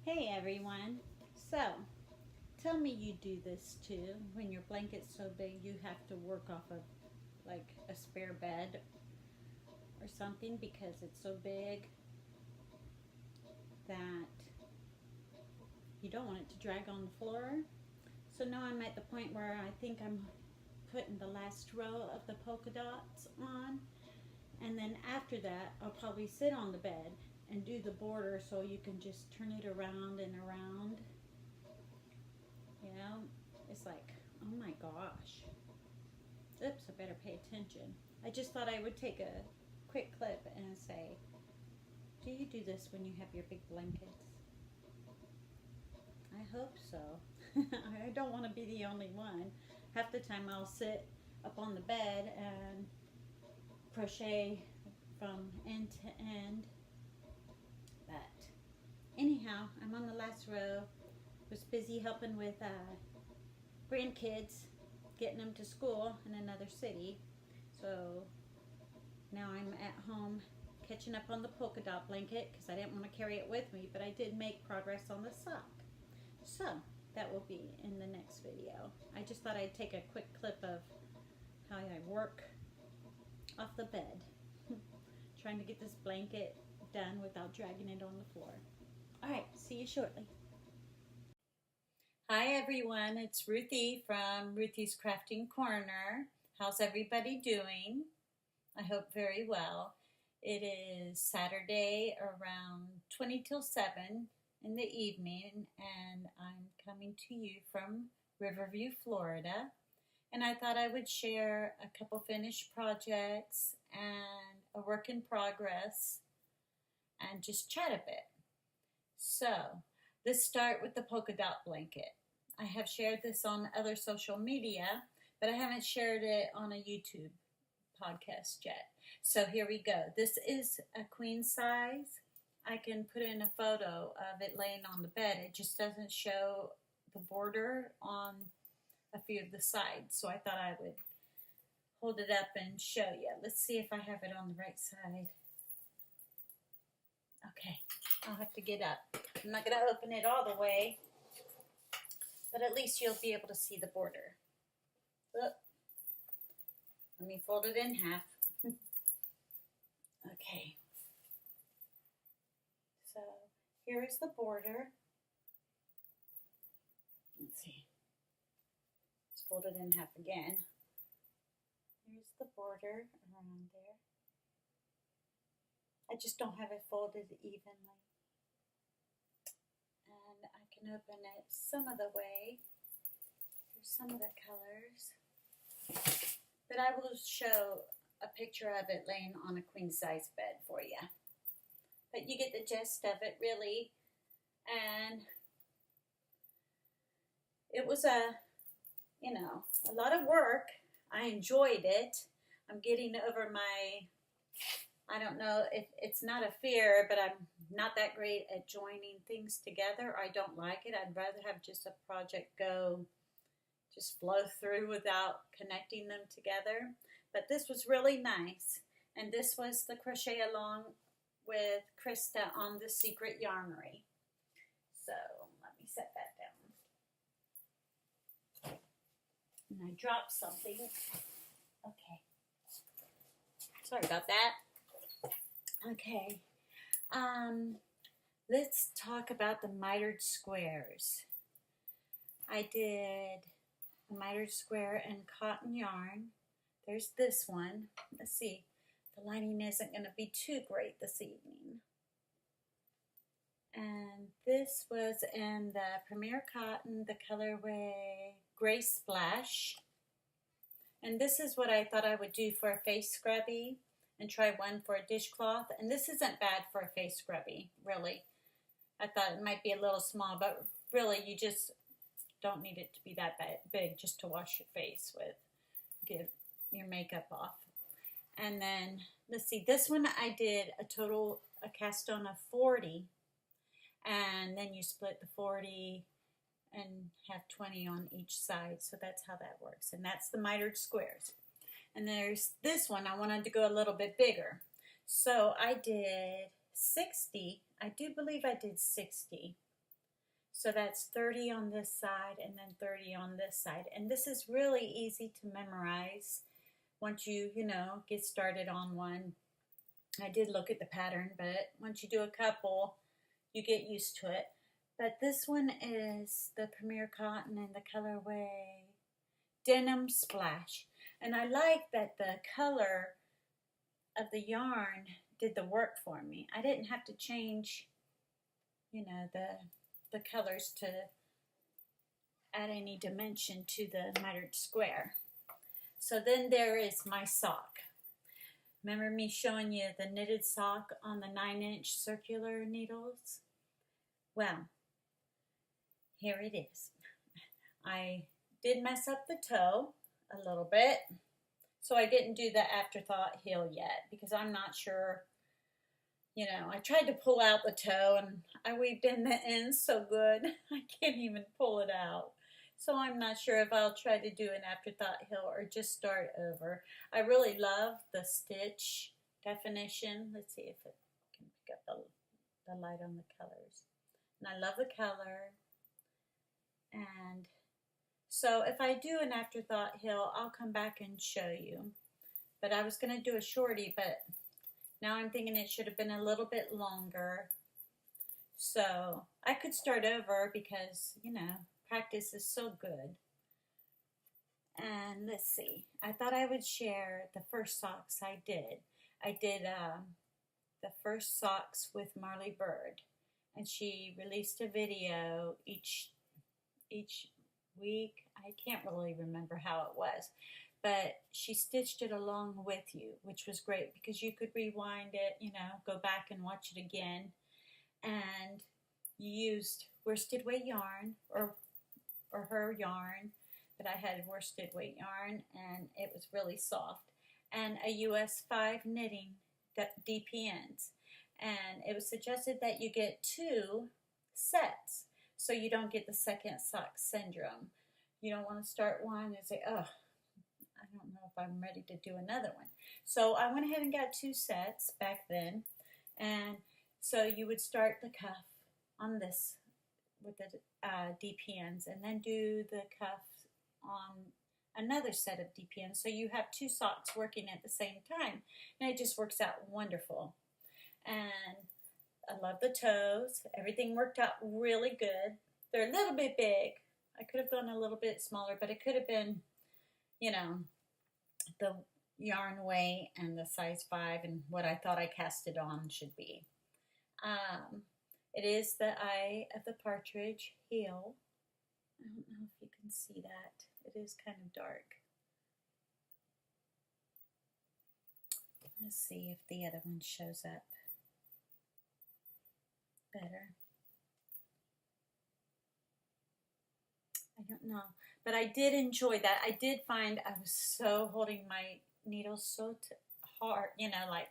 Hey everyone. So, tell me you do this too. When your blanket's so big you have to work off of like a spare bed or something because it's so big that you don't want it to drag on the floor. So now I'm at the point where I think I'm putting the last row of the polka dots on, and then after that I'll probably sit on the bed and do the border so you can just turn it around and around. You know, it's like, oh my gosh. Oops, I better pay attention. I just thought I would take a quick clip and say, do you do this when you have your big blankets? I hope so. I don't want to be the only one. Half the time I'll sit up on the bed and crochet from end to end. But anyhow, I'm on the last row. Was busy helping with grandkids, getting them to school in another city. So now I'm at home catching up on the polka dot blanket because I didn't want to carry it with me, but I did make progress on the sock. So that will be in the next video. I just thought I'd take a quick clip of how I work off the bed, trying to get this blanket done without dragging it on the floor. All right, see you shortly. Hi everyone, it's Ruthie from Ruthie's Crafting Corner. How's everybody doing? I hope very well. It is Saturday around 20 till 7 in the evening, and I'm coming to you from Riverview, Florida. And I thought I would share a couple finished projects and a work in progress and just chat a bit. So let's start with the polka dot blanket. I have shared this on other social media, but I haven't shared it on a YouTube podcast yet. So here we go. This is a queen size. I can put in a photo of it laying on the bed. It just doesn't show the border on a few of the sides. So I thought I would hold it up and show you. Let's see if I have it on the right side. Okay, I'll have to get up. I'm not going to open it all the way, but at least you'll be able to see the border. Look. Let me fold it in half. Okay. So here is the border. Let's see. Let's fold it in half again. Here's the border around there. I just don't have it folded evenly. And I can open it some of the way. Here's some of the colors. But I will show a picture of it laying on a queen size bed for you. But you get the gist of it really. And it was a lot of work. I enjoyed it. I'm getting over my, I don't know, it's not a fear, but I'm not that great at joining things together. I don't like it. I'd rather have just a project go, just flow through without connecting them together. But this was really nice. And this was the crochet along with Krista on the Secret Yarnery. So let me set that down. And I dropped something. Okay. Sorry about that. Okay. Let's talk about the mitered squares. I did a mitered square in cotton yarn. There's this one. Let's see. The lining isn't going to be too great this evening. And this was in the Premier Cotton, the colorway Gray Splash. And this is what I thought I would do for a face scrubby, and try one for a dishcloth. And this isn't bad for a face scrubby, really. I thought it might be a little small, but really you just don't need it to be that big just to wash your face with, get your makeup off. And then, let's see, this one I did a cast on of 40, and then you split the 40 and have 20 on each side. So that's how that works. And that's the mitered squares. And there's this one, I wanted to go a little bit bigger. So I did 60. I do believe I did 60. So that's 30 on this side and then 30 on this side. And this is really easy to memorize once you get started on one. I did look at the pattern, but once you do a couple, you get used to it. But this one is the Premier Cotton in the colorway Denim Splash. And I like that the color of the yarn did the work for me. I didn't have to change, the colors to add any dimension to the mitered square. So then there is my sock. Remember me showing you the knitted sock on the 9-inch circular needles? Well, here it is. I did mess up the toe a little bit, so I didn't do the afterthought heel yet because I'm not sure. I tried to pull out the toe and I weaved in the ends so good I can't even pull it out. So I'm not sure if I'll try to do an afterthought heel or just start over. I really love the stitch definition. Let's see if it can pick up the light on the colors. And I love the color. And so if I do an afterthought heel, I'll come back and show you. But I was going to do a shorty, but now I'm thinking it should have been a little bit longer. So I could start over because, practice is so good. And let's see. I thought I would share the first socks I did. I did the first socks with Marley Bird. And she released a video each week. I can't really remember how it was. But she stitched it along with you, which was great because you could rewind it, go back and watch it again. And you used worsted weight yarn or her yarn, but I had worsted weight yarn and it was really soft. And a US 5 knitting DPNs. And it was suggested that you get 2 sets so you don't get the second sock syndrome. You don't want to start one and say, oh, I don't know if I'm ready to do another one. So I went ahead and got 2 sets back then. And so you would start the cuff on this with the DPNs and then do the cuff on another set of DPNs. So you have 2 socks working at the same time. And it just works out wonderful. And I love the toes. Everything worked out really good. They're a little bit big. I could have gone a little bit smaller, but it could have been, the yarn weight and the size 5 and what I thought I cast it on should be. It is the Eye of the Partridge heel. I don't know if you can see that. It is kind of dark. Let's see if the other one shows up better. I don't know, but I did enjoy that. I did find I was so holding my needles so hard, like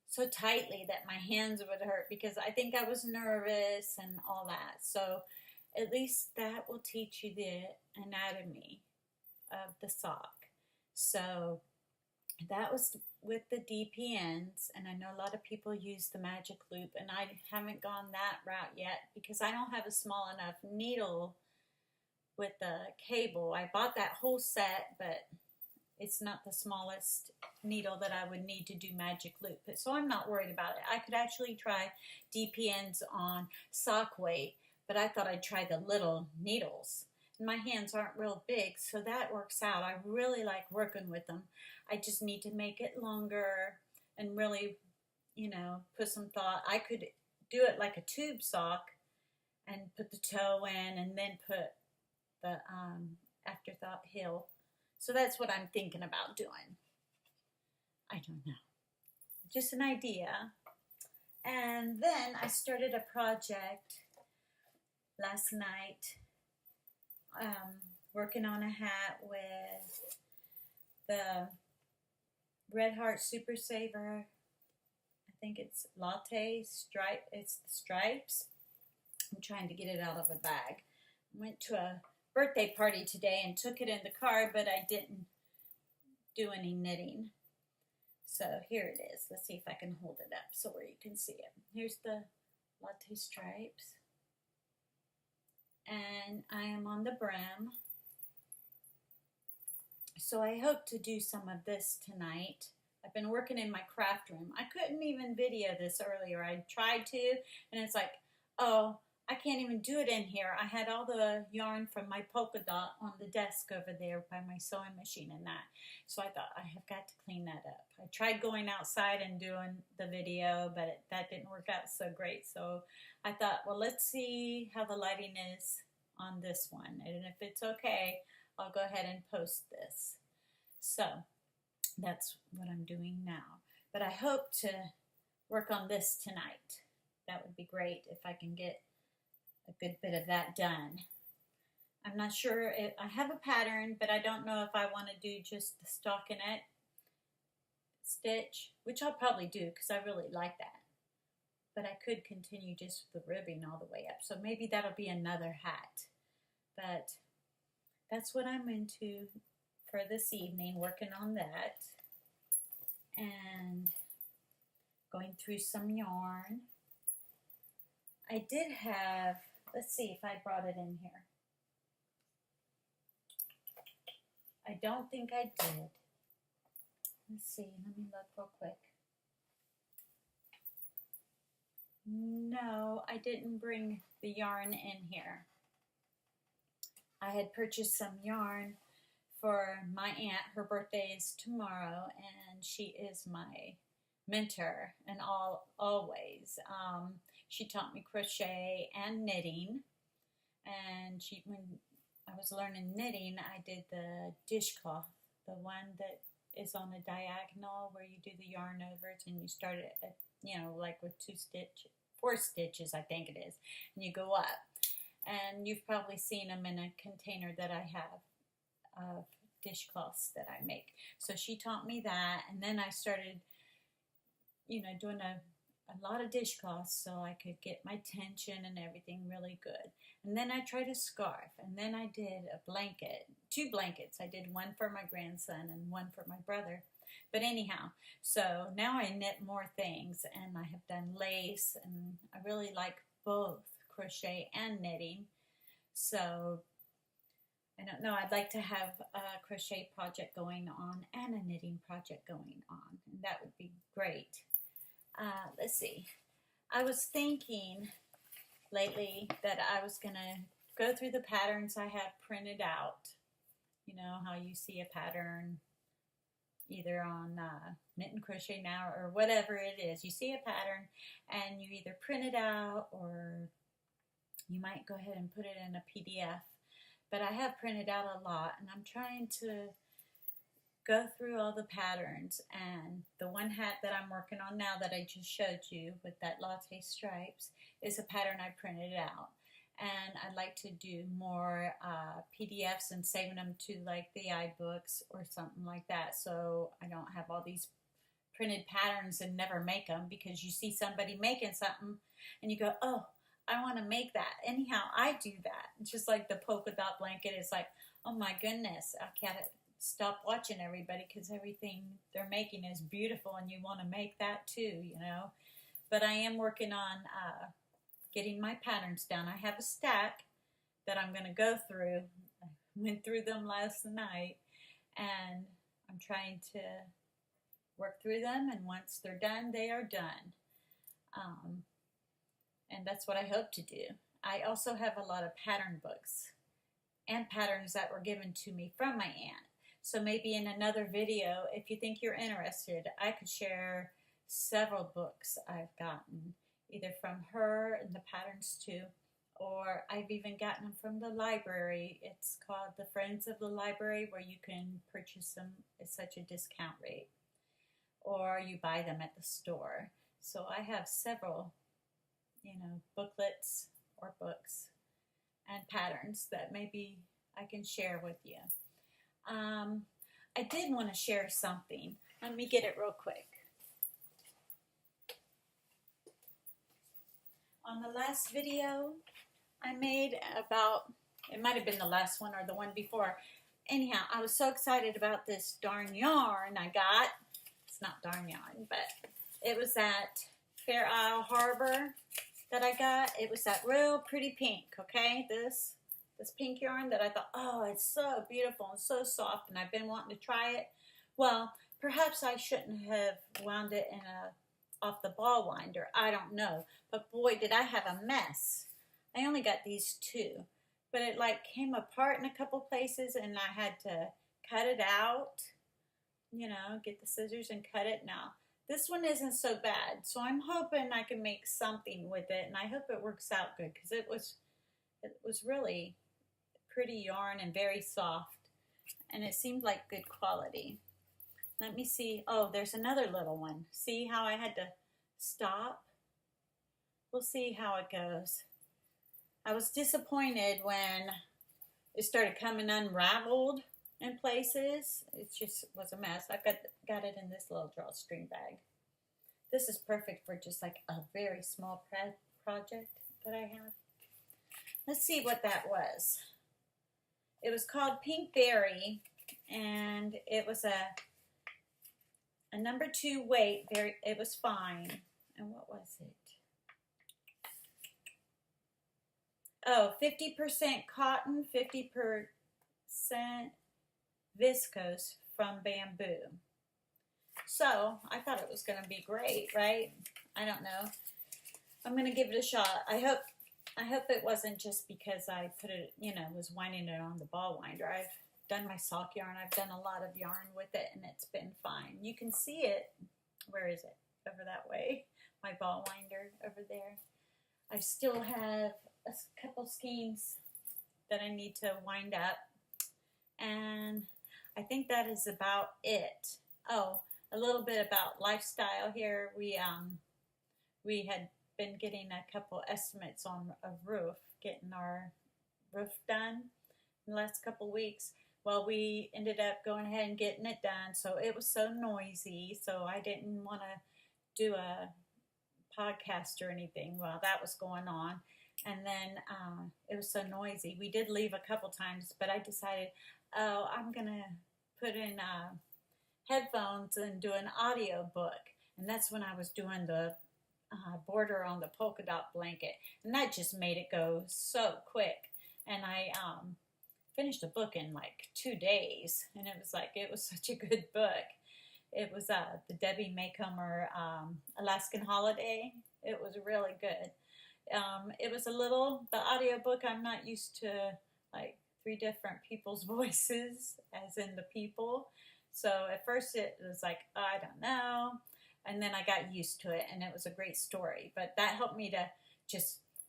so tightly that my hands would hurt because I think I was nervous and all that. So at least that will teach you the anatomy of the sock. So that was with the DPNs, and I know a lot of people use the magic loop, and I haven't gone that route yet because I don't have a small enough needle with the cable. I bought that whole set, but It's not the smallest needle that I would need to do magic loop. So I'm not worried about it. I could actually try DPNs on sock weight, but I thought I'd try the little needles. And my hands aren't real big, so that works out. I really like working with them. I just need to make it longer and really, you know, put some thought. I could do it like a tube sock and put the toe in and then put the afterthought heel. So that's what I'm thinking about doing. I don't know. Just an idea. And then I started a project last night, working on a hat with the Red Heart Super Saver. I think it's Latte Stripe. It's the stripes. I'm trying to get it out of a bag. I went to a birthday party today and took it in the car, but I didn't do any knitting. So here it is. Let's see if I can hold it up so where you can see it. Here's the Latte Stripes. And I am on the brim. So I hope to do some of this tonight. I've been working in my craft room. I couldn't even video this earlier. I tried to, and it's like, oh, I can't even do it in here. I had all the yarn from my polka dot on the desk over there by my sewing machine and that. So I thought, I have got to clean that up. I tried going outside and doing the video, but that didn't work out so great. So I thought, well, let's see how the lighting is on this one. And if it's okay, I'll go ahead and post this. So that's what I'm doing now. But I hope to work on this tonight. That would be great if I can get a good bit of that done. I'm not sure if I have a pattern, but I don't know if I want to do just the stockinette stitch, which I'll probably do because I really like that. But I could continue just the ribbing all the way up. So maybe that'll be another hat. But that's what I'm into for this evening, working on that. And going through some yarn. I did have, let's see if I brought it in here. I don't think I did. Let's see, let me look real quick. No, I didn't bring the yarn in here. I had purchased some yarn for my aunt. Her birthday is tomorrow, and she is my mentor, and always. She taught me crochet and knitting, and when I was learning knitting, I did the dishcloth, the one that is on a diagonal where you do the yarn over it, and you start it at, you know, like with 4 stitches, I think it is, and you go up. And you've probably seen them in a container that I have of dishcloths that I make. So she taught me that, and then I started, you know, doing a lot of dishcloths so I could get my tension and everything really good. And then I tried a scarf, and then I did a blanket, 2 blankets. I did one for my grandson and one for my brother. But anyhow, so now I knit more things, and I have done lace, and I really like both crochet and knitting. So I don't know, I'd like to have a crochet project going on and a knitting project going on, and that would be great. Let's see, I was thinking lately that I was gonna go through the patterns I have printed out. You know how you see a pattern either on Knit and Crochet Now or whatever it is. You see a pattern and you either print it out or you might go ahead and put it in a PDF. But I have printed out a lot, and I'm trying to go through all the patterns. And the one hat that I'm working on now that I just showed you with that Latte Stripes is a pattern I printed out. And I'd like to do more PDFs and saving them to like the iBooks or something like that, so I don't have all these printed patterns and never make them, because you see somebody making something and you go, oh, I want to make that. Anyhow, I do that. It's just like the polka dot blanket. It's like, oh my goodness, I can't stop watching everybody because everything they're making is beautiful and you want to make that too, you know. But I am working on getting my patterns down. I have a stack that I'm going to go through. I went through them last night, and I'm trying to work through them, and once they're done, they are done. And that's what I hope to do. I also have a lot of pattern books and patterns that were given to me from my aunt. So maybe in another video, if you think you're interested, I could share several books I've gotten, either from her and the patterns too, or I've even gotten them from the library. It's called the Friends of the Library, where you can purchase them at such a discount rate, or you buy them at the store. So I have several, booklets or books and patterns that maybe I can share with you. I did want to share something. Let me get it real quick. On the last video I made about, it might have been the last one or the one before. Anyhow, I was so excited about this darn yarn I got. It's not darn yarn, but it was that Fair Isle Harbor that I got. It was that real pretty pink, okay? This pink yarn that I thought, oh, it's so beautiful and so soft, and I've been wanting to try it. Well, perhaps I shouldn't have wound it in off the ball winder. I don't know. But boy, did I have a mess. I only got these two, but it came apart in a couple places, and I had to cut it out, get the scissors and cut it. Now, this one isn't so bad, so I'm hoping I can make something with it, and I hope it works out good, because it was really pretty yarn and very soft, and it seemed like good quality. Let me see. Oh, there's another little one. See how I had to stop? We'll see how it goes. I was disappointed when it started coming unraveled in places. It just was a mess. I've got it in this little drawstring bag. This is perfect for just like a very small project that I have. Let's see what that was. It was called Pink Berry, and it was a number 2 weight. It was fine. And what was it? Oh, 50% cotton, 50% viscose from bamboo. So I thought it was going to be great, right? I don't know. I'm going to give it a shot. I hope it wasn't just because I put it, was winding it on the ball winder. I've done my sock yarn. I've done a lot of yarn with it, and it's been fine. You can see it. Where is it? Over that way. My ball winder over there. I still have a couple skeins that I need to wind up, and I think that is about it. Oh, a little bit about lifestyle here. We had been getting a couple estimates on a roof, getting our roof done in the last couple weeks. Well, we ended up going ahead and getting it done, so it was so noisy, so I didn't want to do a podcast or anything while that was going on. And then it was so noisy. We did leave a couple times, but I decided, I'm going to put in headphones and do an audio book. And that's when I was doing the border on the polka dot blanket. And that just made it go so quick. And I finished the book in 2 days. And it was such a good book. It was the Debbie Maycomer Alaskan Holiday. It was really good. It was the audiobook, I'm not used to 3 different people's voices, as in the people. So at first it was I don't know. And then I got used to it, and it was a great story. But that helped me to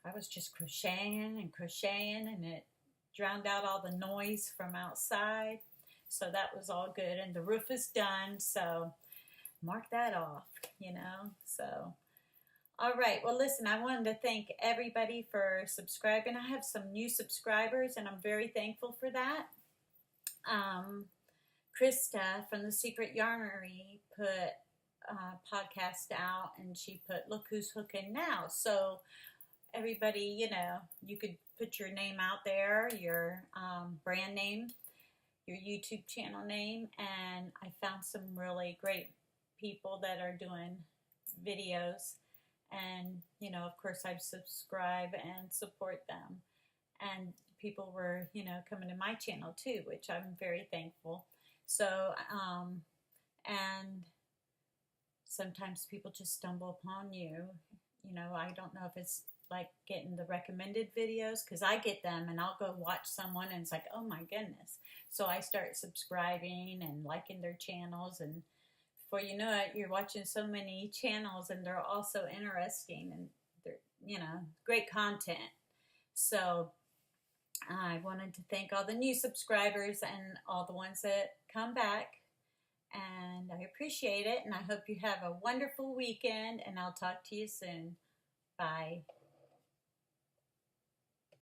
I was just crocheting, and it drowned out all the noise from outside. So that was all good. And the roof is done, so mark that off, So, all right. Well, listen, I wanted to thank everybody for subscribing. I have some new subscribers, and I'm very thankful for that. Krista from The Secret Yarnery put a podcast out, and she put, "Look Who's Hooking Now." So everybody, you could put your name out there, your brand name, your YouTube channel name, and I found some really great people that are doing videos, and of course I subscribe and support them, and people were coming to my channel too, which I'm very thankful. So, and sometimes people just stumble upon you. You know, I don't know if it's like getting the recommended videos, because I get them and I'll go watch someone and it's like, oh my goodness. So I start subscribing and liking their channels, and before you know it, you're watching so many channels and they're all so interesting and they're, you know, great content. So I wanted to thank all the new subscribers and all the ones that come back. And I appreciate it. And I hope you have a wonderful weekend. And I'll talk to you soon. Bye.